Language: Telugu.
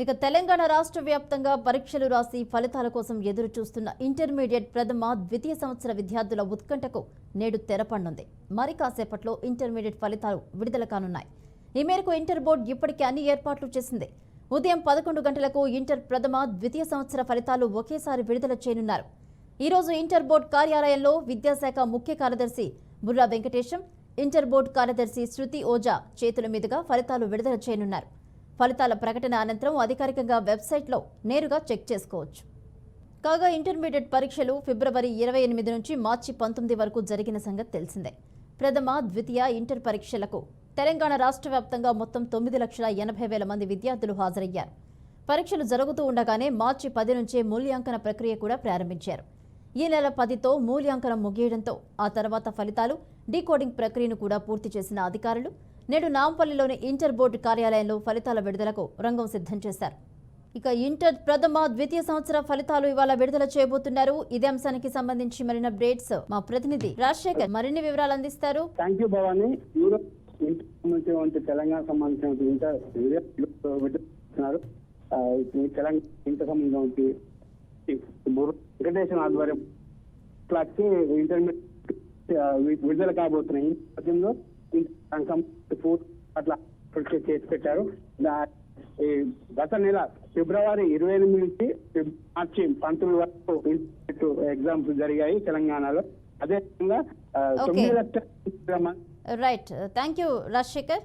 ఇక తెలంగాణ రాష్ట్ర వ్యాప్తంగా పరీక్షలు రాసి ఫలితాల కోసం ఎదురు చూస్తున్న ఇంటర్మీడియట్ ప్రథమ ద్వితీయ సంవత్సర విద్యార్థుల ఉత్కంఠకు నేడు తెరపడనుంది. మరి కాసేపట్లో ఇంటర్మీడియట్ ఫలితాలు విడుదల కానున్నాయి. ఈ మేరకు ఇంటర్ బోర్డు ఇప్పటికే అన్ని ఏర్పాట్లు చేసింది. ఉదయం 11 గంటలకు ఇంటర్ ప్రథమ ద్వితీయ సంవత్సర ఫలితాలు ఒకేసారి విడుదల చేయనున్నారు. ఈ రోజు ఇంటర్ బోర్డు కార్యాలయంలో విద్యాశాఖ ముఖ్య కార్యదర్శి బుర్రా వెంకటేశం, ఇంటర్ బోర్డు కార్యదర్శి శృతి ఓజా చేతుల మీదుగా ఫలితాలు విడుదల చేయనున్నారు. ఫలితాల ప్రకటన అనంతరం అధికారికంగా వెబ్సైట్లో నేరుగా చెక్ చేసుకోవచ్చు. కాగా ఇంటర్మీడియట్ పరీక్షలు ఫిబ్రవరి 28 నుంచి మార్చి 19 వరకు జరిగిన సంగతి తెలిసిందే. ప్రథమ ద్వితీయ ఇంటర్ పరీక్షలకు తెలంగాణ రాష్ట్ర వ్యాప్తంగా మొత్తం 9,80,000 మంది విద్యార్థులు హాజరయ్యారు. పరీక్షలు జరుగుతూ ఉండగానే మార్చి 10 నుంచే మూల్యాంకన ప్రక్రియ కూడా ప్రారంభించారు. ఈ నెల 10తో మూల్యాంకనం ముగియడంతో ఆ తర్వాత ఫలితాలు, డీకోడింగ్ ప్రక్రియను కూడా పూర్తి చేసిన అధికారులు నేడు నాంపల్లిలోని ఇంటర్ బోర్డు కార్యాలయంలో ఫలితాల విడుదలకు రంగం సిద్ధం చేశారు. ఇక ఇంటర్ ప్రథమ ద్వితీయ సంవత్సర ఫలితాలు ఇవాళ విడుదల చేయబోతున్నారు. ఇదే అంశానికి సంబంధించి మరిన్ని అప్డేట్స్ మా ప్రతినిధి రాజశేఖర్ మరిన్ని వివరాలు అందిస్తారు. Thank you Bhavani. తెలంగాణ సంబంధించిన తెలంగాణ ఇంటర్ సంబంధించి వెంకటేశ్వర ఆధ్వర్యం ఇంటర్మీడియట్ విడుదల కాబోతున్నాయి. ఈ నేపథ్యంలో అట్లా చేసి పెట్టారు. గత నెల ఫిబ్రవరి 28 నుంచి మార్చి 19 వరకు ఎగ్జామ్స్ జరిగాయి తెలంగాణలో. అదేవిధంగా 9 లక్షల రైట్, థ్యాంక్ యూ రాజశేఖర్.